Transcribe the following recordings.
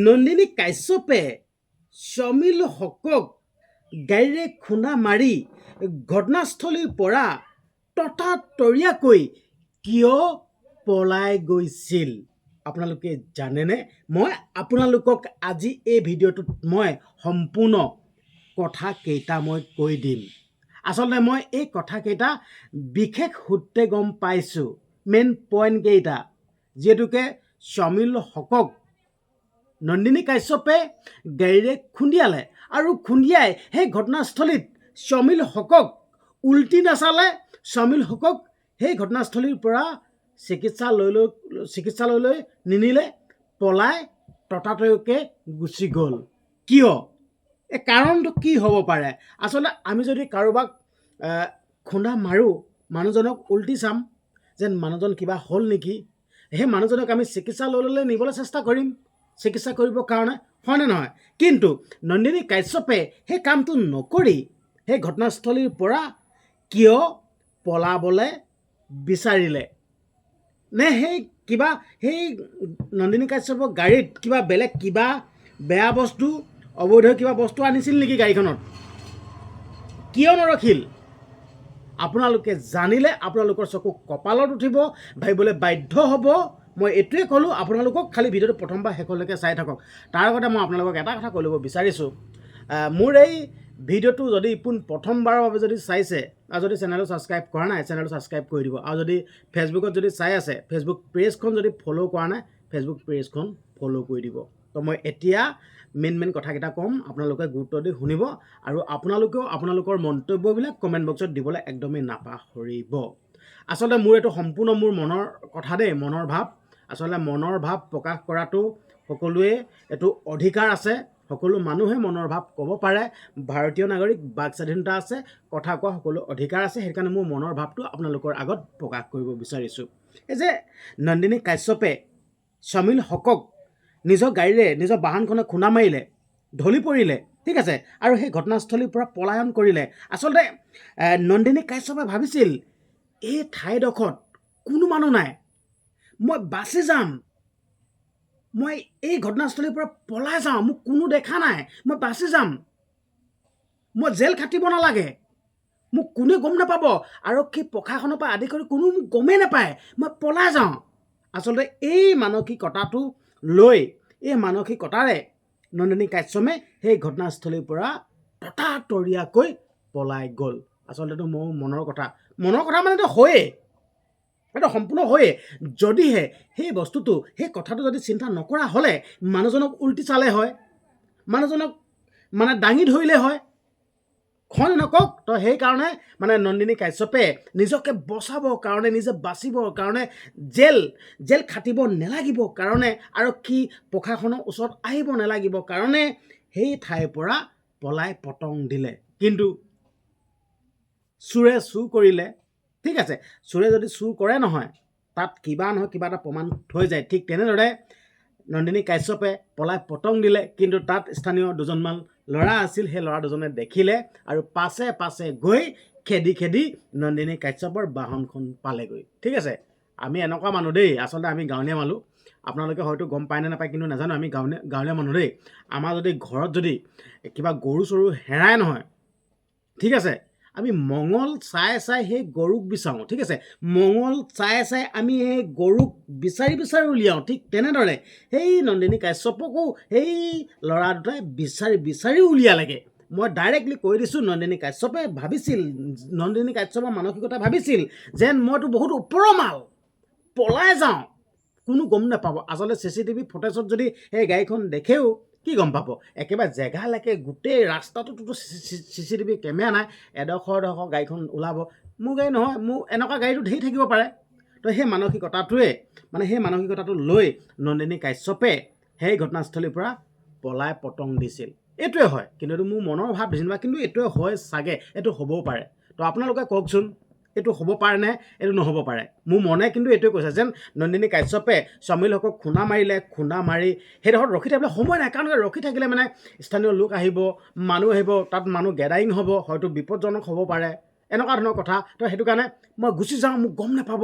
নন্দিনী কাশ্যপে সমীল হকক গাড়ীৰে খুন্দা মাৰি ঘটনাস্থলীৰ পৰা ততাতৰীয়াকৈ কিয় পলাই গৈছিল আপোনালোকে জানেনে? মই আপোনালোকক আজি এই ভিডিঅ'টোত মই সম্পূৰ্ণ কথাকেইটা মই কৈ দিম। আচলতে মই এই কথাকেইটা বিশেষ সূত্ৰে গম পাইছোঁ, মেইন পইণ্টকেইটা, যিহেতুকে সমীল হকক নন্দিনী কাশ্যপে গাড়ীৰে খুন্দিয়ালে আৰু খুন্দিয়াই সেই ঘটনাস্থলীত সমীল হকক উল্টি নাচালে। সমীল হকক সেই ঘটনাস্থলীৰ পৰা চিকিৎসালয়লৈ নিনিলে, পলাই ততাতৈয়াকৈ গুচি গ'ল। কিয়? এই কাৰণটো কি হ'ব পাৰে? আচলতে আমি যদি কাৰোবাক খুন্দা মাৰোঁ, মানুহজনক উল্টি চাম যেন মানুহজন কিবা হ'ল নেকি, সেই মানুহজনক আমি চিকিৎসালয়লৈ নিবলৈ চেষ্টা কৰিম চিকিৎসা কৰিবৰ কাৰণে, হয়নে নহয়? কিন্তু নন্দিনী কাশ্যপে সেই কামটো নকৰি সেই ঘটনাস্থলীৰ পৰা কিয় পলাবলৈ বিচাৰিলে? নে সেই নন্দিনী কাশ্যপৰ গাড়ীত কিবা বেলেগ কিবা বেয়া বস্তু, অবৈধ কিবা বস্তু আনিছিল নেকি গাড়ীখনত? কিয় নৰখিল? আপোনালোকে জানিলে আপোনালোকৰ চকু কপালত উঠিব, ভাবিবলৈ বাধ্য হ'ব। মই এইটোৱে ক'লোঁ আপোনালোকক, খালি ভিডিঅ'টো প্ৰথমবাৰ শেষলৈকে চাই থাকক। তাৰ আগতে মই আপোনালোকক এটা কথা কৈ ল'ব বিচাৰিছোঁ, মোৰ এই ভিডিঅ'টো যদি প্ৰথমবাৰৰ বাবে যদি চাইছে আৰু যদি চেনেলটো ছাবস্ক্ৰাইব কৰা নাই, চেনেলটো ছাবস্ক্ৰাইব কৰি দিব। আৰু যদি ফেচবুকত যদি চাই আছে, ফেচবুক পেজখন যদি ফ'ল' কৰা নাই, ফেচবুক পেজখন ফ'ল' কৰি দিব। তো মই এতিয়া মেইন কথাকেইটা ক'ম, আপোনালোকে গুৰুত্ব দি শুনিব আৰু আপোনালোকেও আপোনালোকৰ মন্তব্যবিলাক কমেণ্ট বক্সত দিবলৈ একদমেই নাপাহৰিব। আচলতে মোৰ এইটো সম্পূৰ্ণ মোৰ মনৰ কথা দেই, মনৰ ভাৱ। আচলতে মনৰ ভাৱ প্ৰকাশ কৰাটো সকলোৱে এইটো অধিকাৰ আছে, সকলো মানুহে মনৰ ভাৱ ক'ব পাৰে। ভাৰতীয় নাগৰিক, বাক স্বাধীনতা আছে, কথা কোৱা সকলো অধিকাৰ আছে। সেইকাৰণে মোৰ মনৰ ভাৱটো আপোনালোকৰ আগত প্ৰকাশ কৰিব বিচাৰিছোঁ। এই যে নন্দিনী কাশ্যপে সমীল হকক নিজৰ গাড়ীৰে, নিজৰ বাহনখনে খুন্দা মাৰিলে, ঢলি পৰিলে, ঠিক আছে, আৰু সেই ঘটনাস্থলীৰ পৰা পলায়ন কৰিলে। আচলতে নন্দিনী কাশ্যপে ভাবিছিল এই ঠাইডোখৰত কোনো মানুহ নাই, মই বাচি যাম, মই এই ঘটনাস্থলীৰ পৰা পলাই যাওঁ, মোক কোনো দেখা নাই, মই বাচি যাম, মই জেল খাটিব নালাগে, মোক কোনে গম নাপাব, আৰক্ষী প্ৰশাসনৰ পৰা আদি কৰি কোনো মোক গমেই নাপায়, মই পলাই যাওঁ। আচলতে এই মানসিকতাটো লৈ, এই মানসিকতাৰে নন্দিনী কাশ্যপে সেই ঘটনাস্থলীৰ পৰা ততাতৰীয়াকৈ পলাই গ'ল। আচলতে এইটো মোৰ মনৰ কথা মানে এইটো হয়েই, এইটো সম্পূৰ্ণ হয়েই। যদিহে সেই বস্তুটো, সেই কথাটো যদি চিন্তা নকৰা হ'লে মানুহজনক উল্টি চালে হয়, মানুহজনক মানে দাঙি ধৰিলে হয়, হয় নকওক? তো সেইকাৰণে মানে নন্দিনী কাশ্যপে নিজকে বচাবৰ কাৰণে, নিজে বাচিবৰ কাৰণে, জেল খাটিব নেলাগিবৰ কাৰণে, আৰক্ষী প্ৰশাসনৰ ওচৰত আহিব নেলাগিবৰ কাৰণে সেই ঠাইৰ পৰা পলাই পতং দিলে। কিন্তু চোৰে চুৰ কৰিলে, ঠিক আছে, চোৰে যদি চুৰ কৰে নহয়, তাত কিবা নহয় কিবা এটা প্ৰমাণ থৈ যায়। ঠিক তেনেদৰে নন্দিনী কাশ্যপে পলাই পতং দিলে, কিন্তু তাত স্থানীয় দুজনমান ল'ৰা আছিল। সেই ল'ৰা দুজনে দেখিলে আৰু পাছে পাছে গৈ খেদি নন্দিনী কাশ্যপৰ বাহনখন পালেগৈ। ঠিক আছে, আমি এনেকুৱা মানুহ দেই, আচলতে আমি গাঁৱলীয়া মানুহ, আপোনালোকে হয়তো গম পায় নে নাপায় কিন্তু নাজানো, আমি গাঁৱলীয়া মানুহ দেই। আমাৰ যদি ঘৰত যদি কিবা গৰু চৰু হেৰাই নহয়, ঠিক আছে, আমি মঙল চাই সেই গৰুক বিচাৰোঁ, ঠিক আছে, মঙল চাই আমি সেই গৰুক বিচাৰি উলিয়াওঁ। ঠিক তেনেদৰে সেই নন্দিনী কাশ্যপকো সেই ল'ৰা দুটাই বিচাৰি উলিয়ালেগৈ। মই ডাইৰেক্টলি কৈ দিছোঁ, নন্দিনী কাশ্যপৰ মানসিকতা ভাবিছিল যেন মইতো বহুত ওপৰৰ মাল, পলাই যাওঁ, কোনো গম নাপাব। আচলতে CCTV ফুটেজত যদি সেই গাড়ীখন দেখেও কি গম পাব? একেবাৰে জেগালৈকে গোটেই ৰাস্তাটোতো CCTV কেমেৰা নাই, এডোখৰ গাড়ীখন ওলাব। মোৰ গাড়ী নহয়, মোৰ এনেকুৱা গাড়ীটো ধেৰ থাকিব পাৰে। তো সেই মানসিকতাটো লৈ নন্দিনী কাশ্যপে সেই ঘটনাস্থলীৰ পৰা পলাই পতং দিছিল। এইটোৱে হয়, কিন্তু এইটো মোৰ মনৰ ভাৱ যেনিবা, কিন্তু এইটোৱে হয় চাগে, এইটো হ'বও পাৰে। তো আপোনালোকে কওকচোন, এইটো হ'ব পাৰে নে এইটো নহ'ব পাৰে? মোৰ মনে কিন্তু এইটোৱে কৈছে যেন নন্দিনী কাশ্যপে সমীল হকক খুন্দা মাৰি সেইডোখৰত ৰখি থাকিবলৈ সময় নাই। কাৰণ ৰখি থাকিলে মানে স্থানীয় লোক আহিব, মানুহ আহিব, তাত মানুহ গেডাৰিং হ'ব, হয়তো বিপদজনক হ'ব পাৰে, এনেকুৱা ধৰণৰ কথা। তো সেইটো কাৰণে মই গুচি যাওঁ, মোক গম নাপাব,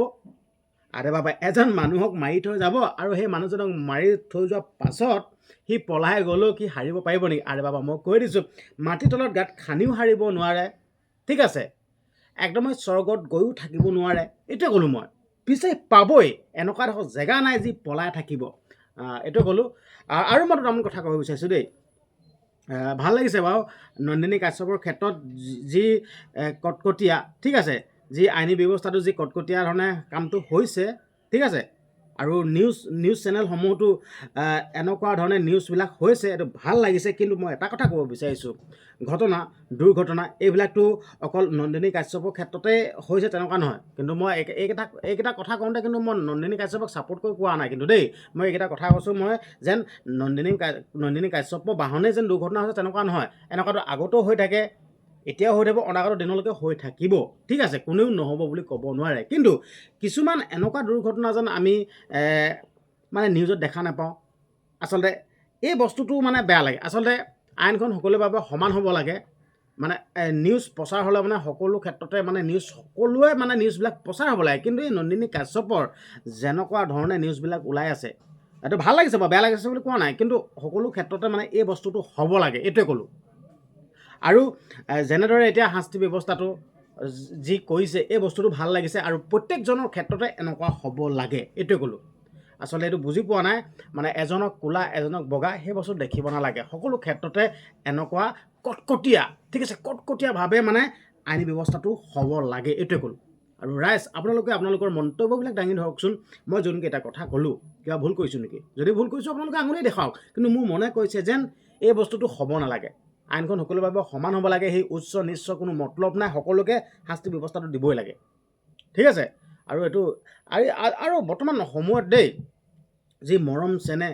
আৰে বাবা, এজন মানুহক মাৰি থৈ যাব আৰু সেই মানুহজনক মাৰি থৈ যোৱাৰ পাছত সি পলাই গ'লেও সি হাৰিব পাৰিব নেকি? আৰে বাবা, মই কৈ দিছোঁ, মাটিৰ তলত গাঁত খান্দিও হাৰিব নোৱাৰে, ঠিক আছে, একদমেই স্বৰ্গত গৈও থাকিব নোৱাৰে, এইটোৱে ক'লোঁ মই। পিছে পাবই, এনেকুৱা এডোখৰ জেগা নাই যি পলাই থাকিব, এইটোৱে ক'লোঁ। আৰু মই দুটামান কথা ক'ব বিচাৰিছোঁ দেই। ভাল লাগিছে বাৰু নন্দিনী কাশ্যপৰ ক্ষেত্ৰত যি কটকটীয়া, ঠিক আছে, যি আইনী ব্যৱস্থাটো যি কটকটীয়া ধৰণে কামটো হৈছে, ঠিক আছে, আৰু নিউজ চেনেলসমূহতো এনেকুৱা ধৰণে নিউজবিলাক হৈছে, এইটো ভাল লাগিছে। কিন্তু মই এটা কথা ক'ব বিচাৰিছোঁ, দুৰ্ঘটনা এইবিলাকতো অকল নন্দিনী কাশ্যপৰ ক্ষেত্ৰতে হৈছে তেনেকুৱা নহয়। কিন্তু মই এইকেইটা কথা কওঁতে কিন্তু মই নন্দিনী কাশ্যপক ছাপোৰ্ট কৰি কোৱা নাই কিন্তু দেই। মই এইকেইটা কথা কৈছোঁ মই যেন নন্দিনী কাশ্যপৰ বাহনেই যেন দুৰ্ঘটনা হৈছে তেনেকুৱা নহয়। এনেকুৱাতো আগতেও হৈ থাকে, এতিয়াও হৈ থাকিব, অনাগত দিনলৈকে হৈ থাকিব, ঠিক আছে, কোনেও নহ'ব বুলি ক'ব নোৱাৰে। কিন্তু কিছুমান এনেকুৱা দুৰ্ঘটনা যেন আমি মানে নিউজত দেখা নাপাওঁ। আচলতে এই বস্তুটো মানে বেয়া লাগে। আচলতে আইনখন সকলোৰে বাবে সমান হ'ব লাগে। মানে নিউজ প্ৰচাৰ হ'লে মানে সকলো ক্ষেত্ৰতে মানে সকলোৱে মানে নিউজবিলাক প্ৰচাৰ হ'ব লাগে। কিন্তু এই নন্দিনী কাশ্যপৰ যেনেকুৱা ধৰণে নিউজবিলাক ওলাই আছে, এইটো ভাল লাগিছে বাৰু, বেয়া লাগিছে বুলি কোৱা নাই। কিন্তু সকলো ক্ষেত্ৰতে মানে এই বস্তুটো হ'ব লাগে, এইটোৱে ক'লোঁ। আৰু যেনেদৰে এতিয়া শাস্তি ব্যৱস্থাটো যি কৰিছে, এই বস্তুটো ভাল লাগিছে আৰু প্ৰত্যেকজনৰ ক্ষেত্ৰতে এনেকুৱা হ'ব লাগে, এইটোৱে ক'লোঁ। আচলতে এইটো বুজি পোৱা নাই, মানে এজনক ক'লা এজনক বগা সেই বস্তু দেখিব নালাগে। সকলো ক্ষেত্ৰতে এনেকুৱা কটকটীয়া, ঠিক আছে, কটকটীয়াভাৱে মানে আইনী ব্যৱস্থাটো হ'ব লাগে, এইটোৱে ক'লোঁ। আৰু ৰাইজ, আপোনালোকৰ মন্তব্যবিলাক দাঙি ধৰকচোন। মই যোনকেইটা কথা ক'লোঁ কিবা ভুল কৰিছোঁ নেকি? যদি ভুল কৰিছোঁ আপোনালোকে আঙুলি দেখাওক। কিন্তু মোৰ মনে কৈছে যেন এই বস্তুটো হ'ব নালাগে। আইনখন সকলোৰে বাবে সমান হ'ব লাগে। সেই উচ্চ নিচ্চ কোনো মতলব নাই, সকলোকে শাস্তি ব্যৱস্থাটো দিবই লাগে, ঠিক আছে। আৰু এইটো আৰু বৰ্তমান সময়ত দেই, যি মৰম চেনেহ,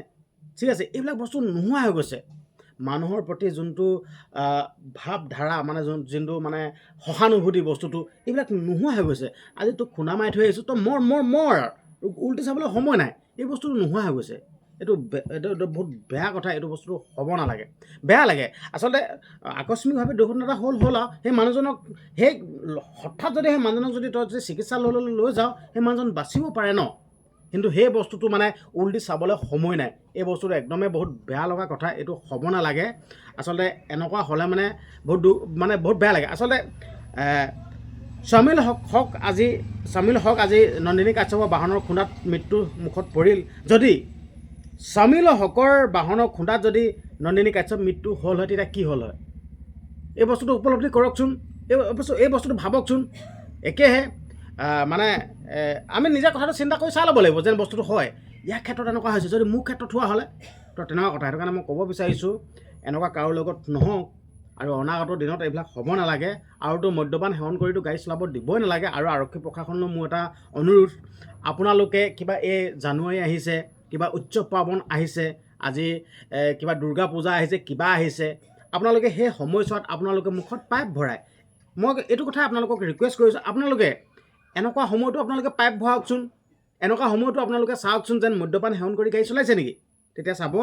ঠিক আছে, এইবিলাক বস্তু নোহোৱা হৈ গৈছে। মানুহৰ প্ৰতি যোনটো ভাৱধাৰা, মানে যোনটো মানে সহানুভূতি বস্তুটো, এইবিলাক নোহোৱা হৈ গৈছে। আজি তোক খুন্দা মাৰি থৈ আহিছোঁ, তই মৰ উল্টি চাবলৈ সময় নাই, এই বস্তুটো নোহোৱা হৈ গৈছে। এইটো বহুত বেয়া কথা। এইটো বস্তুটো হ'ব নালাগে, বেয়া লাগে। আচলতে আকস্মিকভাৱে দুৰ্ঘটনা এটা হ'ল আৰু সেই মানুহজনক হঠাৎ যদি সেই মানুহজনক যদি তই চিকিৎসালয়লৈ লৈ যাওঁ, সেই মানুহজন বাচিব পাৰে ন। কিন্তু সেই বস্তুটো মানে উল্টি চাবলৈ সময় নাই। এই বস্তুটো একদমেই বহুত বেয়া লগা কথা। এইটো হ'ব নালাগে। আচলতে এনেকুৱা হ'লে মানে বহুত বেয়া লাগে। আচলতে স্বামীল হক আজি নন্দিনী কাশ্যপৰ বাহনৰ খুন্দাত মৃত্যুৰ মুখত পৰিল। যদি স্বামীল হকৰ বাহনৰ খুন্দাত যদি নন্দিনী কাশ্যপ মৃত্যু হ'ল হয়, তেতিয়া কি হ'ল হয়? এই বস্তুটো উপলব্ধি কৰকচোন, এই বস্তুটো ভাবকচোন। একেহে মানে আমি নিজে কথাটো চিন্তা কৰি চাই ল'ব লাগিব যেন বস্তুটো হয়। ইয়াৰ ক্ষেত্ৰত এনেকুৱা হৈছে, যদি মোৰ ক্ষেত্ৰত হোৱা হ'লে তো তেনেকুৱা কথা। সেইটো কাৰণে মই ক'ব বিচাৰিছোঁ, এনেকুৱা কাৰো লগত নহওক আৰু অনাগত দিনত এইবিলাক হ'ব নালাগে। আৰুতো মদ্যপান সেৱন কৰিতো গাড়ী চলাব দিবই নালাগে। আৰু আৰক্ষী প্ৰশাসনলৈ মোৰ এটা অনুৰোধ, আপোনালোকে কিবা এই জানুৱাৰী আহিছে, কিবা উৎসৱ পাৰ্বণ আহিছে, আজি কিবা দুৰ্গা পূজা আহিছে, কিবা আহিছে, আপোনালোকে সেই সময়ছোৱাত আপোনালোকে মুখত পাইপ ভৰাই, মই এইটো কথা আপোনালোকক ৰিকুৱেষ্ট কৰিছোঁ, আপোনালোকে এনেকুৱা সময়তো আপোনালোকে পাইপ ভৰাওকচোন। এনেকুৱা সময়তো আপোনালোকে চাওকচোন যেন মদ্যপান সেৱন কৰি গাড়ী চলাইছে নেকি। তেতিয়া চাব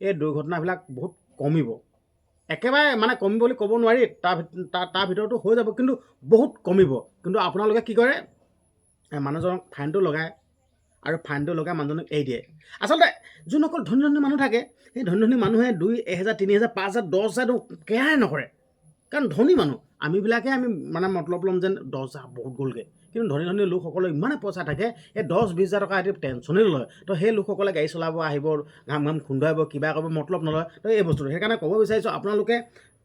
এই দুৰ্ঘটনাবিলাক বহুত কমিব। একেবাৰে মানে কমিব বুলি ক'ব নোৱাৰি, তাৰ ভিতৰতো হৈ যাব, কিন্তু বহুত কমিব। কিন্তু আপোনালোকে কি কৰে, মানুহজনক ফাইনটো লগায় আৰু ফাইনটো লগাই মানুহজনক এৰি দিয়ে। আচলতে যোনসকল ধনী মানুহ থাকে, সেই ধনী মানুহে 2,000, 3,000, 5,000, 10,000 কেয়াৰে নকৰে। কাৰণ ধনী মানুহ আমিবিলাকে মানে মতলব ল'ম যেন 10,000 বহুত গ'লগৈ। কিন্তু ধনী লোকসকলৰ ইমানেই পইচা থাকে, এই 10-20,000 টকা সিহঁতি টেনশ্যনেই নলয়। তো সেই লোকসকলে গাড়ী চলাব, আহিব, ঘাম খুন্দুৱাব, কিবা কৰিব, মতলব নলয়। তো এই বস্তুটো সেইকাৰণে ক'ব বিচাৰিছোঁ, আপোনালোকে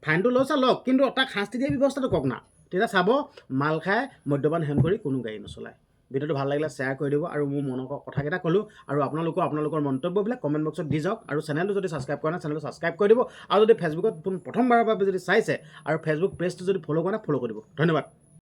ফাইনটো লৈছে লওক, কিন্তু তাক শাস্তি দিয়া ব্যৱস্থাটো কওক না। তেতিয়া চাব মাল খাই মদ্যপান সেৱন কৰি কোনো গাড়ী নচলায়। ভিডিঅ'টো ভাল লাগিলে শ্বেয়াৰ কৰি দিব। আৰু মোৰ মনৰ কথাকেইটা ক'লোঁ। আৰু আপোনালোকৰ মন্তব্যবিলাক কমেণ্ট বক্সত দি যাওক। আৰু চেনেলটো যদি ছাবস্ক্ৰাইব কৰা নাই, চেনেলটো ছাবস্ক্ৰাইব কৰি দিব। আৰু যদি ফেচবুকত প্ৰথমবাৰৰ বাবে যদি চাইছে আৰু ফেচবুক পেজটো যদি ফ'ল' কৰা নাই, ফ'ল' কৰি দিব। ধন্যবাদ।